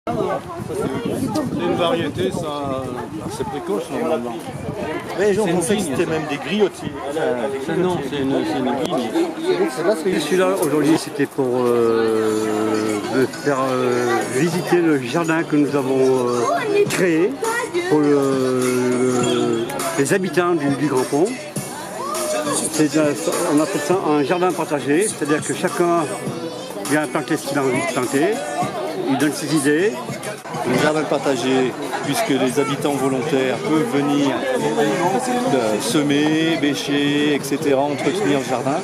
C'est une variété, ça, assez précoce normalement. Les gens pensaient que c'était même des griotiers. Non, c'est une guigne. Je suis là aujourd'hui, c'était pour faire visiter le jardin que nous avons créé pour les habitants du Grand Pont. On appelle ça un jardin partagé, c'est-à-dire que chacun vient planter ce qu'il a envie de planter, il donne ses idées. Le jardin partagé, puisque les habitants volontaires peuvent venir semer, bêcher, etc., entretenir le jardin.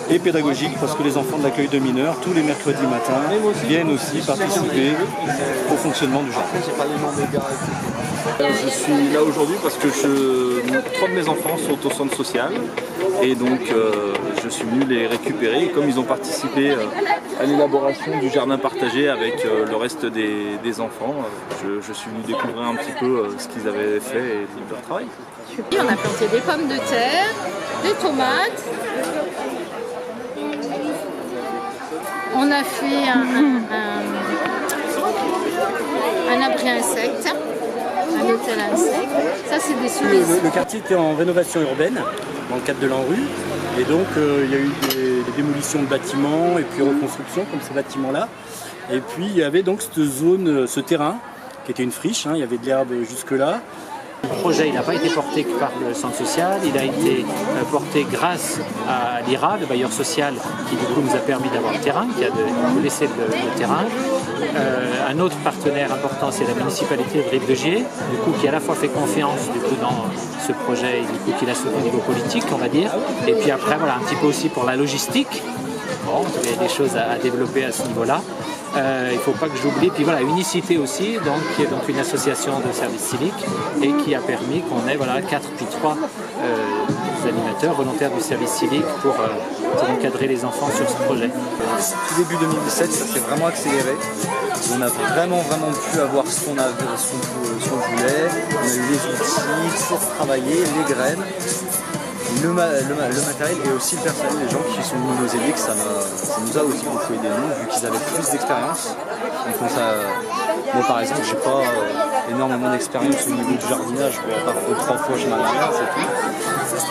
Et pédagogique, parce que les enfants de l'accueil de mineurs, tous les mercredis matins, viennent aussi participer au fonctionnement du jardin. Je suis là aujourd'hui parce que 3 de mes enfants sont au centre social et donc je suis venu les récupérer. Et comme ils ont participé à l'élaboration du jardin partagé avec le reste des enfants, je suis venu découvrir un petit peu ce qu'ils avaient fait et leur travail. On a planté des pommes de terre, des tomates. On a fait un abri insectes, un hôtel à insectes. Ça, c'est des souris. Le quartier était en rénovation urbaine, dans le cadre de l'ANRU. Et donc, il y a eu des démolitions de bâtiments et puis reconstruction, comme ces bâtiments-là. Et puis, il y avait donc cette zone, ce terrain, qui était une friche. Il y avait de l'herbe jusque-là. Le projet n'a pas été porté que par le centre social, il a été porté grâce à l'IRA, le bailleur social, qui du coup nous a permis d'avoir le terrain, qui a laissé le terrain. Un autre partenaire important, c'est la municipalité de Rive-de-Gier, du coup qui à la fois fait confiance du coup dans ce projet et du coup qui l'a soutenu au niveau politique, on va dire. Et puis après, voilà, un petit peu aussi pour la logistique. Bon, il y a des choses à développer à ce niveau-là. Il ne faut pas que j'oublie. Puis voilà, Unicité aussi, donc, qui est donc une association de services civiques et qui a permis qu'on ait 4 puis 3 animateurs volontaires du service civique pour encadrer les enfants sur ce projet. Tout début 2017, ça s'est vraiment accéléré. On a vraiment pu avoir ce qu'on voulait. On a eu les outils pour travailler, les graines. Le matériel et aussi le personnel, les gens qui sont venus nous aider, que ça nous a aussi beaucoup aidé nous, vu qu'ils avaient plus d'expérience. Donc moi par exemple, je n'ai pas énormément d'expérience au niveau du jardinage, à part 2-3 fois chez ma mère, c'est tout.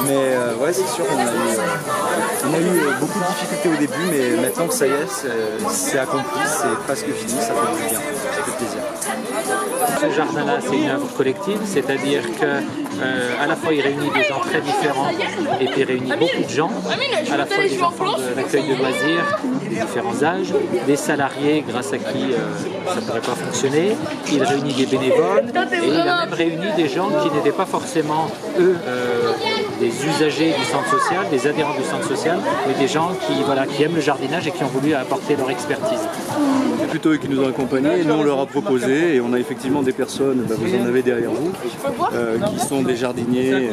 Mais ouais, c'est sûr qu'on a eu beaucoup de difficultés au début, mais maintenant que ça y est, c'est accompli, c'est presque fini, ça fait du bien, ça fait plaisir. Ce jardin-là, c'est une œuvre collective, c'est-à-dire qu'à la fois il réunit des gens très différents et puis il réunit beaucoup de gens, à la fois des enfants de l'accueil de loisirs, de différents âges, des salariés grâce à qui ça ne pourrait pas fonctionner, il réunit des bénévoles et il a même réuni des gens qui n'étaient pas forcément, eux, des usagers du centre social, des adhérents du centre social, mais des gens qui aiment le jardinage et qui ont voulu apporter leur expertise. C'est plutôt eux qui nous ont accompagnés et nous on leur a proposé et on a effectivement des personnes, vous en avez derrière vous, qui sont des jardiniers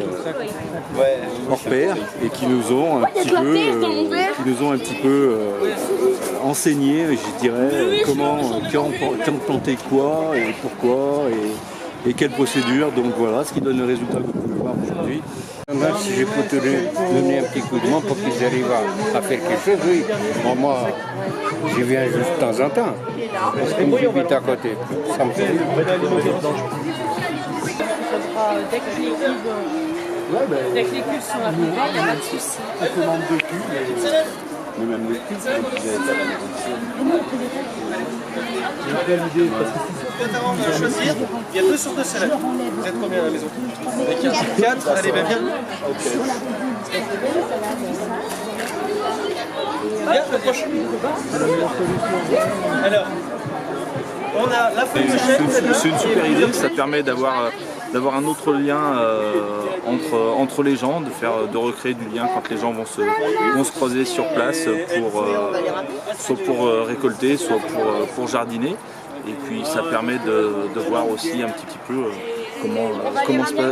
hors pair et qui nous ont un petit peu enseigné, je dirais, quand planter quoi et pourquoi et quelle procédure. Donc voilà, ce qui donne le résultat que vous pouvez voir aujourd'hui. Si je peux te donner un petit coup de main pour qu'ils arrivent à faire quelque chose, oui. Bon, moi, je viens juste de temps en temps, parce que j'habite à côté. Ça me fait. Dès que les cuves sont arrivées, il n'y a pas de souci. Mais même les culs, c'est Choisir, il y a 2 sortes de salades. Vous êtes combien à la maison? 4, allez, bien. Bien, le prochain. Alors, on a la feuille de chêne. C'est une super idée, ça permet d'avoir un autre lien entre les gens, de recréer du lien quand les gens vont se croiser sur place soit pour récolter, soit pour jardiner. Et puis ça permet de voir aussi un petit peu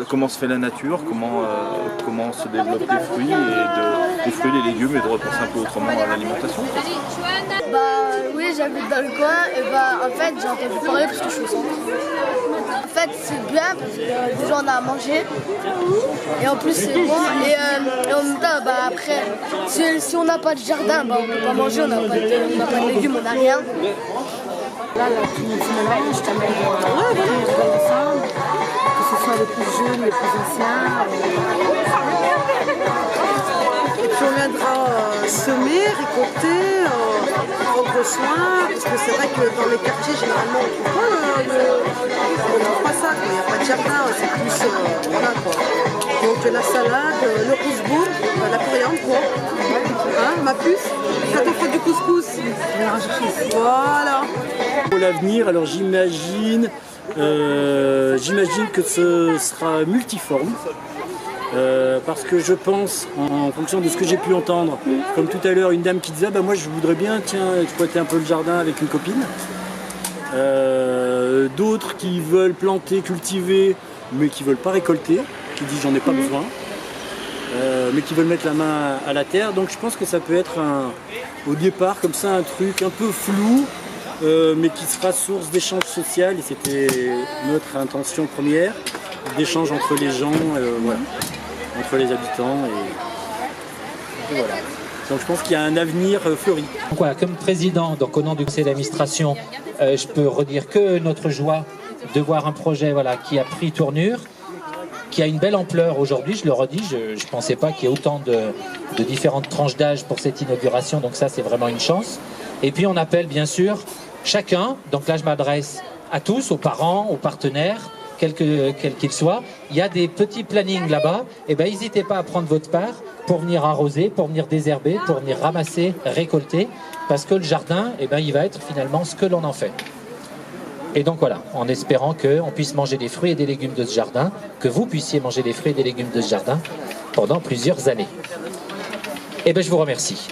comment se fait la nature, comment se développent les fruits, les fruits, les légumes, et de repenser un peu autrement à l'alimentation. Oui, j'habite dans le coin et en fait j'ai entendu parler parce que je suis au centre. En fait c'est bien parce que déjà on a à manger et en plus c'est bon et en même temps après si on n'a pas de jardin on peut pas manger, on n'a pas de légumes, on n'a rien. Là, tout le monde se mélange, tu amènes ensemble, que ce soit les plus jeunes, les plus anciens. Et puis on viendra semer, récolter, prendre soin, parce que c'est vrai que dans les quartiers, généralement, on trouve pas ça, il n'y a pas de jardin, c'est plus, voilà quoi. Donc la salade, le couscous, la coriandre quoi. Hein, ma puce, quand on fait du couscous, voilà. Pour l'avenir, alors j'imagine que ce sera multiforme. Parce que je pense, en fonction de ce que j'ai pu entendre, comme tout à l'heure, une dame qui disait ah, bah, moi je voudrais bien exploiter un peu le jardin avec une copine. D'autres qui veulent planter, cultiver, mais qui ne veulent pas récolter, qui disent j'en ai pas besoin, mais qui veulent mettre la main à la terre. Donc je pense que ça peut être au départ comme ça un truc un peu flou, mais qui sera source d'échange social, et c'était notre intention première, d'échange entre les gens, voilà, entre les habitants, et voilà. Donc je pense qu'il y a un avenir fleuri. Donc voilà, comme président, donc au nom du conseil d'administration, je peux redire que notre joie de voir un projet voilà, qui a pris tournure, qui a une belle ampleur aujourd'hui, je le redis, je ne pensais pas qu'il y ait autant de différentes tranches d'âge pour cette inauguration, donc ça c'est vraiment une chance. Et puis on appelle bien sûr chacun, donc là je m'adresse à tous, aux parents, aux partenaires, quel qu'il soit, il y a des petits plannings là-bas, et ben n'hésitez pas à prendre votre part pour venir arroser, pour venir désherber, pour venir ramasser, récolter, parce que le jardin, eh ben, il va être finalement ce que l'on en fait. Et donc voilà, en espérant qu'on puisse manger des fruits et des légumes de ce jardin, que vous puissiez manger des fruits et des légumes de ce jardin pendant plusieurs années. Et ben je vous remercie.